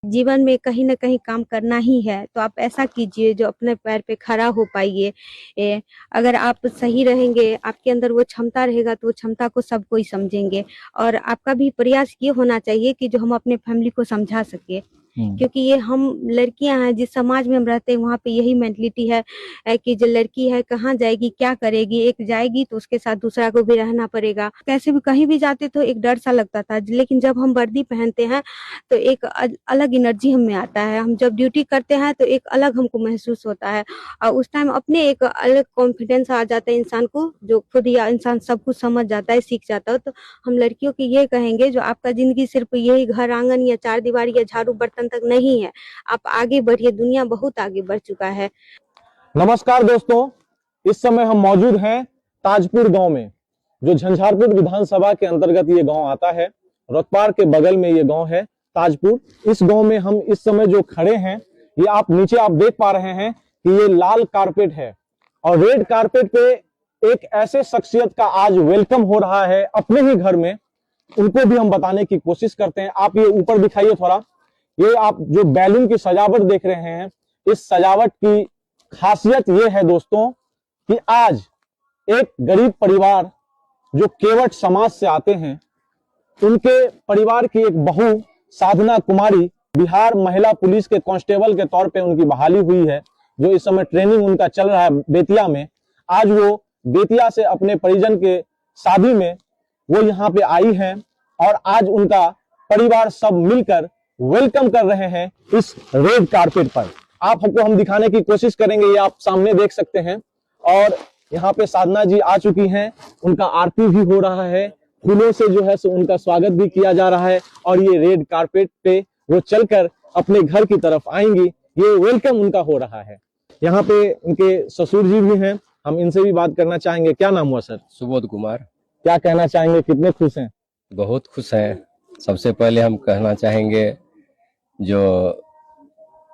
जीवन में कहीं ना कहीं काम करना ही है, तो आप ऐसा कीजिए जो अपने पैर पे खड़ा हो पाइए। अगर आप सही रहेंगे, आपके अंदर वो क्षमता रहेगा, तो वो क्षमता को सब कोई समझेंगे। और आपका भी प्रयास ये होना चाहिए कि जो हम अपने फैमिली को समझा सके, क्योंकि ये हम लड़कियां हैं, जिस समाज में हम रहते हैं वहाँ पे यही मेंटलिटी है कि जो लड़की है कहाँ जाएगी, क्या करेगी, एक जाएगी तो उसके साथ दूसरा को भी रहना पड़ेगा। कैसे भी कहीं भी जाते तो एक डर सा लगता था, लेकिन जब हम वर्दी पहनते हैं तो एक अलग एनर्जी हम में आता है। हम जब ड्यूटी करते हैं तो एक अलग हमको महसूस होता है, और उस टाइम अपने एक अलग कॉन्फिडेंस आ जाता है इंसान को, जो खुद या इंसान सब कुछ समझ जाता है, सीख जाता है। तो हम लड़कियों की ये कहेंगे, जो आपका जिंदगी सिर्फ यही घर आंगन या चार दीवारी या झाड़ू बर्तन तक नहीं है, आप आगे बढ़िए, दुनिया बहुत आगे बढ़ चुका है। नमस्कार दोस्तों, इस समय हम मौजूद हैं ताजपुर गांव में, जो झंझारपुर विधानसभा के अंतर्गत ये गांव आता है। रोतपार के बगल में ये गांव है ताजपुर। इस गांव में हम इस समय जो खड़े हैं, ये आप नीचे आप देख पा रहे हैं कि ये लाल कारपेट है, और रेड कारपेट पे एक ऐसे शख्सियत का आज वेलकम हो रहा है अपने ही घर में। उनको भी हम बताने की कोशिश करते हैं। आप ये ऊपर दिखाइए थोड़ा, ये आप जो बैलून की सजावट देख रहे हैं, इस सजावट की खासियत ये है दोस्तों कि आज एक गरीब परिवार जो केवट समाज से आते हैं, उनके परिवार की एक बहू साधना कुमारी बिहार महिला पुलिस के कांस्टेबल के तौर पे उनकी बहाली हुई है, जो इस समय ट्रेनिंग उनका चल रहा है बेतिया में। आज वो बेतिया से अपने परिजन के शादी में वो यहाँ पे आई हैं, और आज उनका परिवार सब मिलकर वेलकम कर रहे हैं इस रेड कारपेट पर। आपको हम दिखाने की कोशिश करेंगे, ये आप सामने देख सकते हैं। और यहाँ पे साधना जी आ चुकी हैं, उनका आरती भी हो रहा है, फूलों से जो है सो उनका स्वागत भी किया जा रहा है, और ये रेड कारपेट पे वो चलकर अपने घर की तरफ आएंगी। ये वेलकम उनका हो रहा है। यहाँ पे उनके ससुर जी भी हैं, हम इनसे भी बात करना चाहेंगे। क्या नाम हुआ सर? सुबोध कुमार। क्या कहना चाहेंगे, कितने खुश हैं? बहुत खुश हैं। सबसे पहले हम कहना चाहेंगे, जो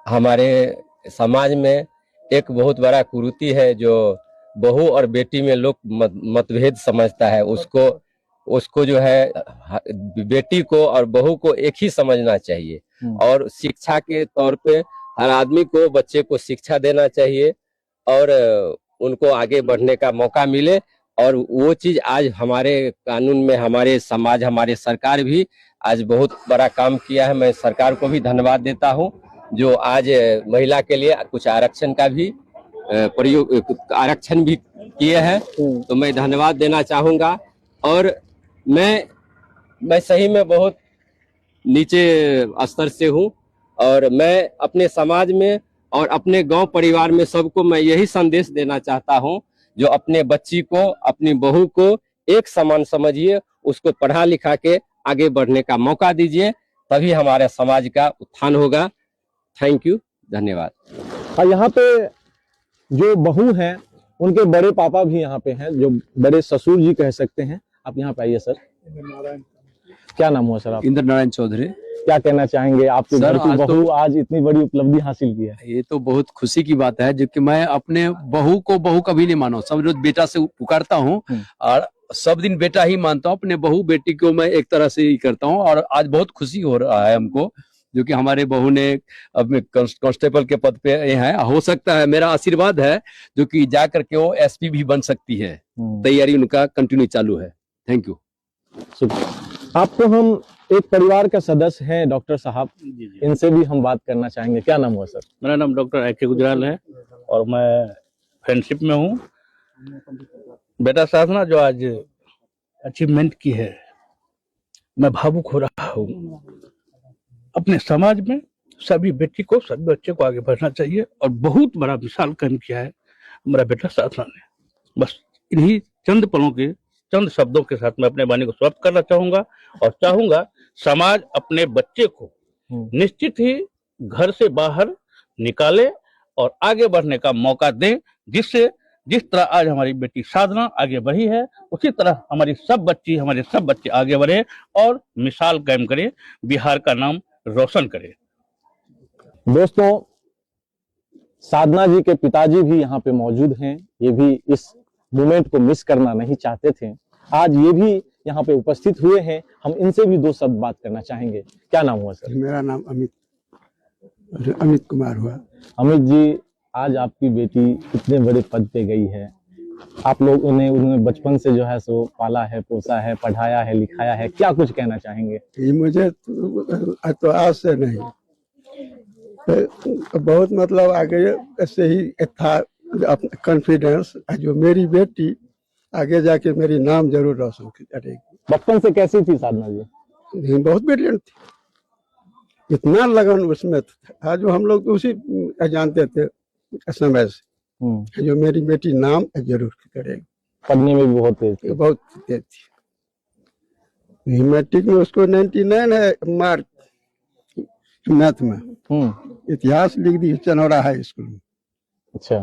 हमारे समाज में एक बहुत बड़ा कुरीति है, जो बहू और बेटी में लोग मतभेद समझता है, उसको जो है बेटी को और बहू को एक ही समझना चाहिए। और शिक्षा के तौर पे हर आदमी को, बच्चे को शिक्षा देना चाहिए, और उनको आगे बढ़ने का मौका मिले। और वो चीज आज हमारे कानून में, हमारे समाज, हमारे सरकार भी आज बहुत बड़ा काम किया है। मैं सरकार को भी धन्यवाद देता हूं, जो आज महिला के लिए कुछ आरक्षण का भी आरक्षण भी किए हैं, तो मैं धन्यवाद देना चाहूंगा। और मैं सही में बहुत नीचे स्तर से हूं, और मैं अपने समाज में और अपने गांव परिवार में सबको मैं यही संदेश देना चाहता हूं, जो अपने बच्ची को, अपनी बहू को एक समान समझिए, उसको पढ़ा लिखा के आगे बढ़ने का मौका दीजिए, तभी हमारे समाज का उत्थान होगा। थैंक यू, धन्यवाद। और यहाँ पे जो बहू हैं, उनके बड़े पापा भी यहाँ पे हैं, जो बड़े ससुर जी कह सकते हैं। आप यहाँ पे आइए सर। क्या नाम हुआ सर आप? इंद्र नारायण चौधरी। क्या कहना चाहेंगे, आपके घर की बहू आज इतनी बड़ी उपलब्धि हासिल की है? ये तो बहुत खुशी की बात है, जो कि मैं अपने बहू को बहू कभी नहीं माना, सब रोज बेटा से पुकारता हूँ, और सब दिन बेटा ही मानता हूँ। अपने बहू बेटी को मैं एक तरह से ही करता हूँ, और आज बहुत खुशी हो रहा है हमको, जो कि हमारे बहू ने अब कांस्टेबल के पद पे है। हो सकता है, मेरा आशीर्वाद है, जो कि जा करके वो एसपी भी बन सकती है। तैयारी उनका कंटिन्यू चालू है। Thank you. आपको हम एक परिवार का सदस्य हैं डॉक्टर साहब, इनसे भी हम बात करना चाहेंगे। क्या नाम हुआ सर? मेरा नाम डॉक्टर AK गुजराल है, और मैं फ्रेंडशिप में हूँ। बेटा साधना जो आज अचीवमेंट की है, मैं भावुक हो रहा हूँ। अपने समाज में सभी बेटी को, सभी बच्चे को आगे बढ़ना चाहिए, और बहुत बड़ा विशाल काम किया है मेरा बेटा साधना ने। बस इन्हीं चंद पलों के, चंद शब्दों के साथ मैं अपने वाणी को समाप्त करना चाहूंगा, और चाहूंगा समाज अपने बच्चे को निश्चित ही घर से बाहर निकाले और आगे बढ़ने का मौका दें, जिससे जिस तरह आज हमारी बेटी साधना आगे बढ़ी है, उसी तरह हमारे सब बच्चे आगे बढ़े और मिसाल कायम करें, बिहार का नाम रोशन करें। दोस्तों, साधना जी के पिताजी भी यहाँ पे मौजूद हैं। ये भी इस मोमेंट को मिस करना नहीं चाहते थे। आज ये भी यहाँ पे उपस्थित हुए हैं। हम इनसे भी दो शब्द बात करना चाहेंगे। क्या नाम हुआ सर? मेरा नाम अमित। और अमित कुमार हुआ। अमित जी, आज आपकी बेटी इतने बड़े पद पे गई है, आप लोगों ने उन्हें बचपन से जो है सो पाला है, पोसा है, पढ़ाया है, लिखाया है, क्या कुछ कहना चाहेंगे? ये मुझे तो आज से नहीं, बहुत मतलब आगे ऐसे ही था कॉन्फिडेंस जो मेरी बेटी आगे जाके मेरी नाम जरूर रोशन करेगी। बचपन से कैसी थी साधना जी? बहुत ब्रिलियंट थी, इतना लगन उसमें था जो हम लोग उसी जानते थे समय से, जो मेरी बेटी नाम जरूर करेगी। पढ़ने में भी बहुत तेज थी। बहुत तेज थी। मैट्रिक में उसको 99 है मार्क मैथ में। इतिहास लिख दी चनौरा हाई स्कूल में। अच्छा,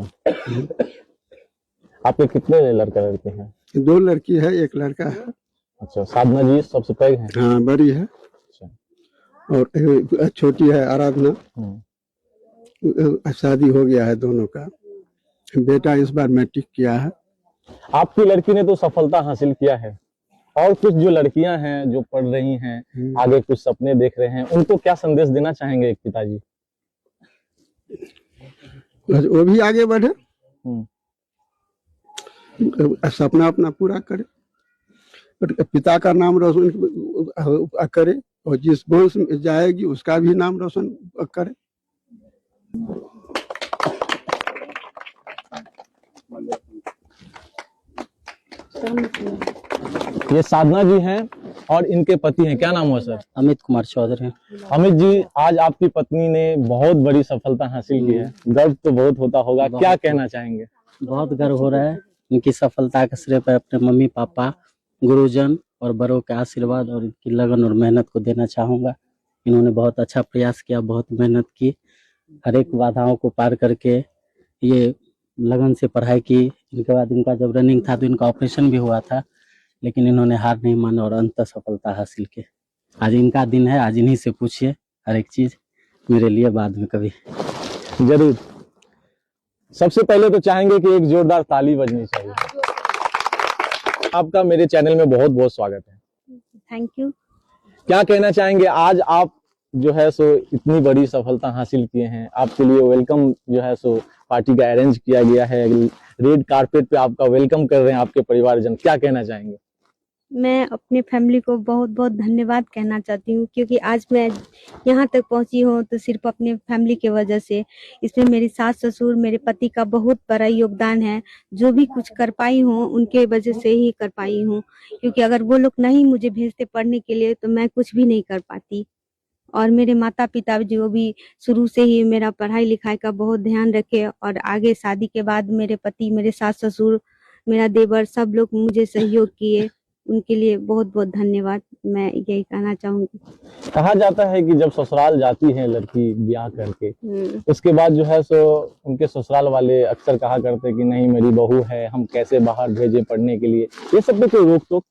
आपके कितने लड़का लड़के हैं? 2 लड़की है, 1 लड़का है। अच्छा, साधना जी सबसे पैघ है? हाँ, बड़ी है। अच्छा। और छोटी है आराधना। शादी हो गया है दोनों का। बेटा इस बार मैट्रिक किया है। आपकी लड़की ने तो सफलता हासिल किया है, और कुछ जो लड़कियां हैं जो पढ़ रही हैं, आगे कुछ सपने देख रहे हैं, उनको क्या संदेश देना चाहेंगे एक पिताजी? वो भी आगे बढ़े, सपना अपना पूरा करे, पिता का नाम रोशन करे, और जिस वंश में जाएगी उसका भी नाम रोशन करे। ये साधना जी हैं और इनके पति हैं, क्या नाम हुआ सर? अमित कुमार चौधरी। अमित जी, आज आपकी पत्नी ने बहुत बड़ी सफलता हासिल की है, गर्व तो बहुत होता होगा, क्या कहना चाहेंगे? बहुत गर्व हो रहा है, इनकी सफलता का श्रेय पर अपने मम्मी पापा, गुरुजन और बड़ों के आशीर्वाद और इनकी लगन और मेहनत को देना चाहूंगा। इन्होंने बहुत अच्छा प्रयास किया, बहुत मेहनत की, हर एक बाधाओं को पार करके ये लगन से पढ़ाई की। इनके बाद इनका जब रनिंग था तो इनका ऑपरेशन भी हुआ था, लेकिन इन्होंने हार नहीं माना और अंत सफलता हासिल की। आज इनका दिन है, आज इन्हीं से पूछिए हर एक चीज, मेरे लिए बाद में कभी। जरूर। सबसे पहले तो चाहेंगे कि एक जोरदार ताली बजनी चाहिए। आपका मेरे चैनल में बहुत बहुत स्वागत है। Thank you. क्या कहना चाहेंगे, आज आप जो है सो इतनी बड़ी सफलता हासिल किए हैं, आपके लिए वेलकम जो है सो पार्टी का अरेंज किया गया है, रेड कारपेट पे आपका वेलकम कर रहे हैं आपके परिवारजन, क्या कहना चाहेंगे? मैं अपने फैमिली को बहुत बहुत धन्यवाद कहना चाहती हूँ, क्योंकि आज मैं यहाँ तक पहुँची हूँ तो सिर्फ अपने फैमिली की वजह से। इसमें मेरी सास ससुर, मेरे पति का बहुत बड़ा योगदान है। जो भी कुछ कर पाई हूँ उनके वजह से ही कर पाई हूँ, क्योंकि अगर वो लोग नहीं मुझे भेजते पढ़ने के लिए तो मैं कुछ भी नहीं कर पाती। और मेरे माता पिता जो भी शुरू से ही मेरा पढ़ाई लिखाई का बहुत ध्यान रखे, और आगे शादी के बाद मेरे पति, मेरे सास ससुर, मेरा देवर, सब लोग मुझे सहयोग किए, उनके लिए बहुत बहुत धन्यवाद मैं यही कहना चाहूंगी। कहा जाता है कि जब ससुराल जाती है लड़की ब्याह करके, उसके बाद जो है सो उनके ससुराल वाले अक्सर कहा करते कि नहीं मेरी बहू है, हम कैसे बाहर भेजे पढ़ने के लिए, ये सब पे कोई रोक टोक?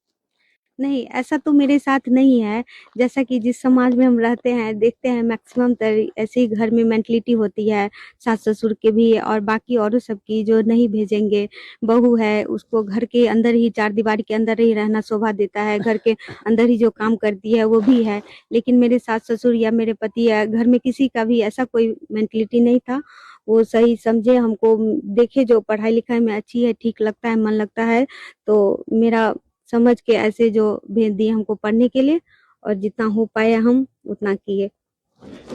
नहीं, ऐसा तो मेरे साथ नहीं है। जैसा कि जिस समाज में हम रहते हैं, देखते हैं मैक्सिमम ऐसे ही घर में मेंटलिटी होती है सास ससुर के भी और बाकी औरों सब की, जो नहीं भेजेंगे, बहू है उसको घर के अंदर ही, चार दीवारी के अंदर ही रहना शोभा देता है, घर के अंदर ही जो काम करती है वो भी है। लेकिन मेरे सास ससुर या मेरे पति या घर में किसी का भी ऐसा कोई मेंटलिटी नहीं था। वो सही समझे, हमको देखे जो पढ़ाई लिखाई में अच्छी है, ठीक लगता है, मन लगता है, तो मेरा समझ के ऐसे जो भेज दिए हमको पढ़ने के लिए, और जितना हो पाया हम उतना किए।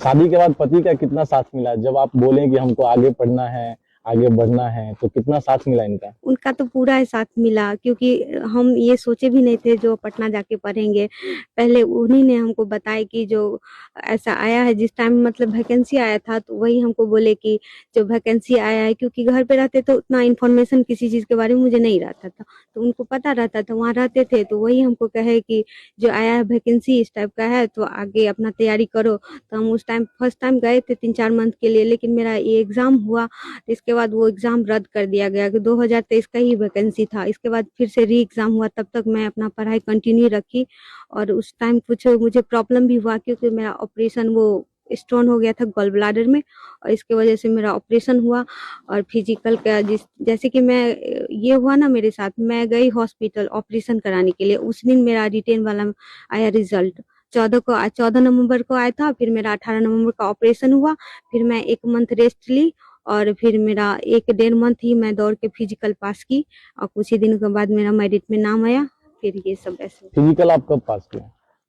शादी के बाद पति का कितना साथ मिला? जब आप बोले कि हमको आगे पढ़ना है, आगे बढ़ना है, तो कितना साथ मिला इनका? उनका तो पूरा ही साथ मिला, क्योंकि हम ये सोचे भी नहीं थे जो पटना जाके पढ़ेंगे। पहले उन्हीं ने हमको बताया कि जो ऐसा आया है, जिस टाइम मतलब वैकेंसी आया था, तो वही हमको बोले कि जो वैकेंसी आया है, क्योंकि घर पे रहते तो उतना इन्फॉर्मेशन किसी चीज़ के बारे में मुझे नहीं रहता था, तो उनको पता रहता था, वहाँ रहते थे, तो वही हमको कहे कि जो आया है वैकेंसी इस टाइप का है, तो आगे अपना तैयारी करो। तो हम उस टाइम फर्स्ट टाइम गए थे 3-4 मंथ के लिए, लेकिन मेरा ये एग्ज़ाम हुआ, इसके बाद वो एग्ज़ाम रद्द कर दिया गया कि 2023 का ही वैकेंसी था। इसके बाद फिर से री एग्ज़ाम हुआ, तब तक मैं अपना पढ़ाई कंटिन्यू रखी। और उस टाइम कुछ मुझे प्रॉब्लम भी हुआ, क्योंकि मेरा ऑपरेशन वो स्टोन हो गया था गॉल ब्लैडर में, और इसके वजह से मेरा ऑपरेशन हुआ। और फिजिकल का जैसे कि मैं ये हुआ ना मेरे साथ, मैं गई हॉस्पिटल ऑपरेशन कराने के लिए, उस दिन मेरा रिटेन वाला आया रिजल्ट, 14 नवंबर को आया था। फिर मेरा 18 नवंबर का ऑपरेशन हुआ। फिर मैं 1 मंथ रेस्ट ली और फिर मेरा 1 डेढ़ मंथ ही मैं दौड़ के फिजिकल पास की और कुछ ही दिनों के बाद मेरा मेरिट में नाम आया। फिर ये सब ऐसे फिजिकल आप कब पास किए?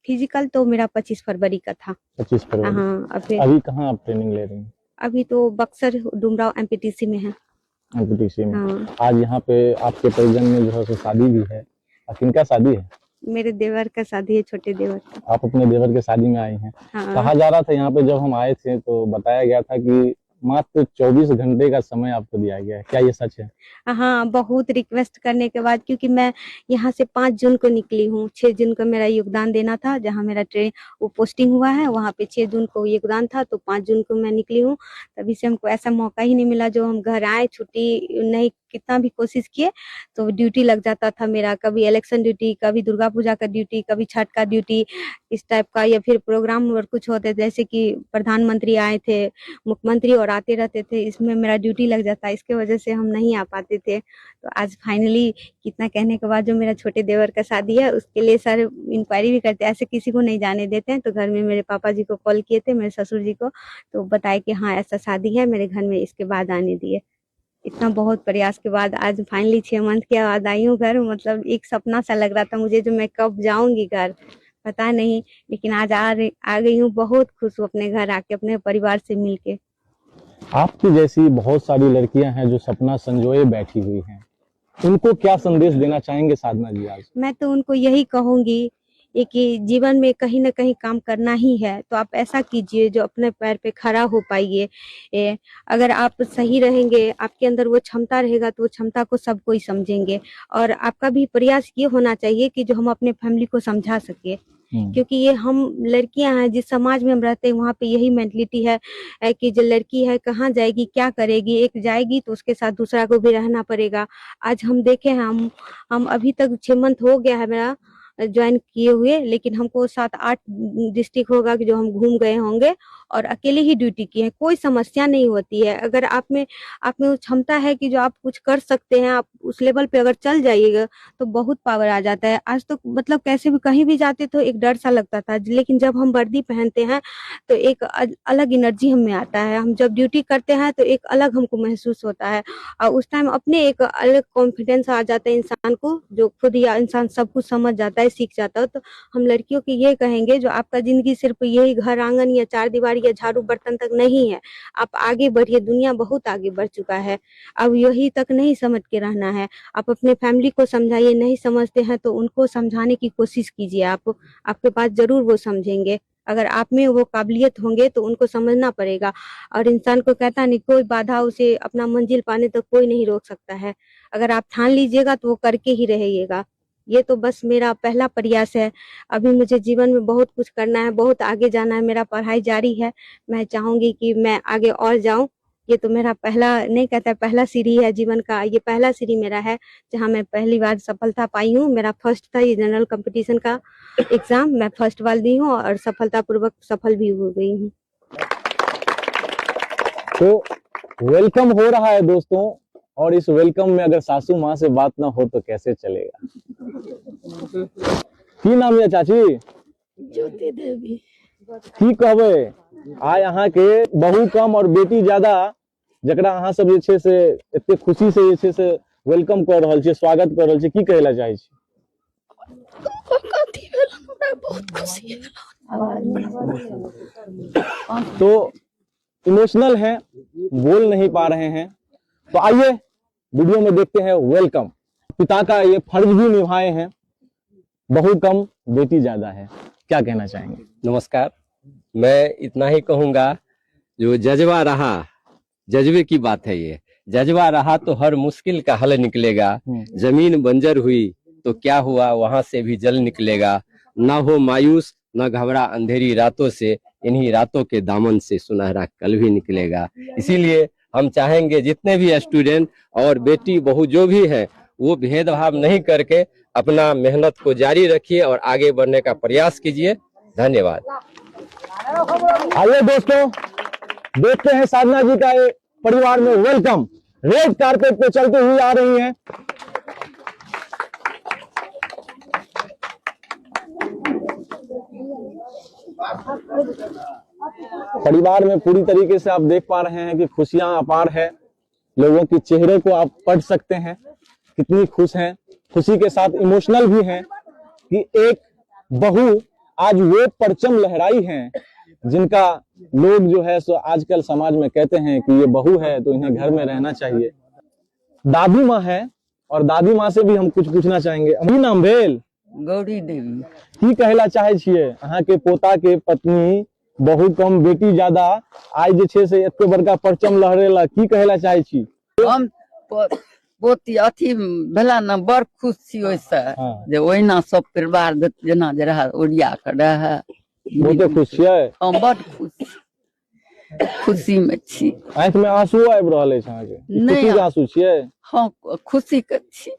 फिजिकल तो मेरा 25 फरवरी का था। 25 फरवरी। हाँ, और फिर अभी कहाँ आप ट्रेनिंग ले रही हैं? अभी तो बक्सर डुमराव एमपीटीसी में है। एमपीटीसी में। हाँ, आज यहाँ पे आपके परिजन में जो है सो शादी भी है। किनका शादी है? मेरे देवर का शादी है, छोटे देवर का। आप अपने देवर के शादी में आई हैं। हाँ, कहा जा रहा था यहाँ पे जब हम आए थे तो बताया गया था कि मात्र 24 घंटे का समय आपको दिया गया है, क्या ये सच है? हाँ, बहुत रिक्वेस्ट करने के बाद, क्योंकि मैं यहाँ से 5 जून को निकली हूँ। 6 जून को मेरा योगदान देना था, जहाँ मेरा वो पोस्टिंग हुआ है वहाँ पे 6 जून को योगदान था, तो 5 जून को मैं निकली हूँ। तभी से हमको ऐसा मौका ही नहीं मिला जो हम घर आए। छुट्टी नहीं, कितना भी कोशिश किए तो ड्यूटी लग जाता था मेरा, कभी इलेक्शन ड्यूटी, कभी दुर्गा पूजा का ड्यूटी, कभी छठ का ड्यूटी, इस टाइप का, या फिर प्रोग्राम और कुछ होते जैसे कि प्रधानमंत्री आए थे, मुख्यमंत्री और आते रहते थे, इसमें मेरा ड्यूटी लग जाता। इसके वजह से हम नहीं आ पाते थे। तो आज फाइनली कितना कहने के बाद जो मेरा छोटे देवर का शादी है उसके लिए सर इंक्वायरी भी करते, ऐसे किसी को नहीं जाने देते हैं। तो घर में मेरे पापा जी को कॉल किए थे, मेरे ससुर जी को, तो बताए कि हाँ ऐसा शादी है मेरे घर में, इसके बाद आने दिए। इतना बहुत प्रयास के बाद आज फाइनली 6 मंथ के बाद आई हूँ घर। मतलब एक सपना सा लग रहा था मुझे जो मैं कब जाऊंगी घर, पता नहीं, लेकिन आज आ गई हूँ। बहुत खुश हूँ अपने घर आके, अपने परिवार से मिलके। आपकी जैसी बहुत सारी लड़कियां हैं जो सपना संजोए बैठी हुई हैं, उनको क्या संदेश देना चाहेंगे साधना जी आज? मैं तो उनको यही कहूंगी कि जीवन में कहीं ना कहीं काम करना ही है, तो आप ऐसा कीजिए जो अपने पैर पे खड़ा हो पाइए। अगर आप सही रहेंगे, आपके अंदर वो क्षमता रहेगा, तो वो क्षमता को सब कोई समझेंगे। और आपका भी प्रयास ये होना चाहिए कि जो हम अपने फैमिली को समझा सके, क्योंकि ये हम लड़कियां हैं, जिस समाज में हम रहते हैं वहाँ पे यही मेंटलिटी है कि जो लड़की है कहाँ जाएगी, क्या करेगी, एक जाएगी तो उसके साथ दूसरा को भी रहना पड़ेगा। आज हम देखे हैं, हम अभी तक 6 मंथ हो गया है मेरा ज्वाइन किए हुए, लेकिन हमको 7-8 डिस्ट्रिक्ट होगा कि जो हम घूम गए होंगे और अकेले ही ड्यूटी किए हैं। कोई समस्या नहीं होती है। अगर आप में वो क्षमता है कि जो आप कुछ कर सकते हैं, आप उस लेवल पे अगर चल जाइएगा तो बहुत पावर आ जाता है। आज तो मतलब कैसे भी कहीं भी जाते तो एक डर सा लगता था, लेकिन जब हम वर्दी पहनते हैं तो एक अलग एनर्जी हमें आता है। हम जब ड्यूटी करते हैं तो एक अलग हमको महसूस होता है और उस टाइम अपने एक अलग कॉन्फिडेंस आ जाता है इंसान को, जो खुद या इंसान सब कुछ समझ जाता है, सीख जाता है। तो हम लड़कियों की ये कहेंगे, जो आपका जिंदगी सिर्फ यही घर आंगन या 4 दीवारी या झाड़ू बर्तन तक नहीं है, आप आगे बढ़िए। दुनिया बहुत आगे बढ़ चुका है, अब यही तक नहीं समझ के रहना है। आप अपने फैमिली को समझाइए, नहीं समझते हैं तो उनको समझाने की कोशिश कीजिए। आपके पास जरूर वो समझेंगे। अगर आप में वो काबिलियत होंगे तो उनको समझना पड़ेगा। और इंसान को कहता नहीं, कोई बाधा उसे अपना मंजिल पाने तक कोई नहीं रोक सकता है। अगर आप ठान लीजिएगा तो वो करके ही रहिएगा। ये तो बस मेरा पहला प्रयास है। अभी मुझे जीवन में बहुत कुछ करना है, बहुत आगे जाना है। मेरा पढ़ाई जारी है, मैं चाहूंगी कि मैं आगे और जाऊं। ये तो मेरा पहला, नहीं कहता पहला सीढ़ी है जीवन का, ये पहला सीढ़ी मेरा है जहां मैं पहली बार सफलता पाई हूँ। मेरा फर्स्ट था ये जनरल कंपटीशन का एग्जाम, मैं फर्स्ट वाली दी हूँ और सफलतापूर्वक सफल भी हो गई हूँ। तो वेलकम हो रहा है दोस्तों, और इस वेलकम में अगर सासू माँ से बात ना हो तो कैसे चलेगा। की नाम है चाची? ज्योति देवी। की कहबे आ यहाँ के बहू कम और बेटी ज्यादा, जकरा अहाँ सब जे छे से एते खुशी से जे छे से वेलकम कर रहल छे, स्वागत कर रहल छे, की कहला चाहे छी? बहुत खुशी है। तो इमोशनल हैं, बोल नहीं पा रहे हैं। तो आइए वीडियो में देखते हैं वेलकम। पिता का ये फर्ज भी निभाए हैं, बहू कम बेटी ज्यादा है, क्या कहना चाहेंगे? नमस्कार। मैं इतना ही कहूंगा, जो जज्बा रहा, जज्बे की बात है ये, जज्बा रहा तो हर मुश्किल का हल निकलेगा। जमीन बंजर हुई तो क्या हुआ, वहां से भी जल निकलेगा। ना हो मायूस, न घबरा अंधेरी रातों से, इन्हीं रातों के दामन से सुनहरा कल भी निकलेगा। इसीलिए हम चाहेंगे जितने भी स्टूडेंट और बेटी बहू जो भी है, वो भेदभाव नहीं करके अपना मेहनत को जारी रखिए और आगे बढ़ने का प्रयास कीजिए। धन्यवाद। आइए दोस्तों, देखते हैं साधना जी का परिवार में वेलकम। रेड कारपेट पे चलते हुए आ रही हैं। परिवार में पूरी तरीके से आप देख पा रहे हैं कि खुशियां अपार है। लोगों के चेहरे को आप पढ़ सकते हैं, कितनी खुश हैं, खुशी के साथ इमोशनल भी हैं कि एक बहू आज वो परचम लहराई हैं जिनका लोग जो है सो आजकल समाज में कहते हैं कि ये बहू है तो इन्हें घर में रहना चाहिए। दादी माँ है और दादी माँ से भी हम कुछ पूछना चाहेंगे। की नाम भेल? गौरी देवी। की कहला चाहे छियै अहाँ के पोता के पत्नी, बहू कम बेटी ज्यादा, आइ जे छै से एते बड़का परचम लहरेला, की कहला चाहे छी? हम पोती अथी भेला न बड़ खुश छी ओइसे हाँ। जे ओहिना सब परिवार जेना जे रहा ओरिया के रहे। बहुते खुश छियै? हम बड़ खुशी में छी। आंखि में आंसू आबि रहल अछि अहाँके? नहीं। खुशी के आंसू छियै? हाँ खुशी के छी।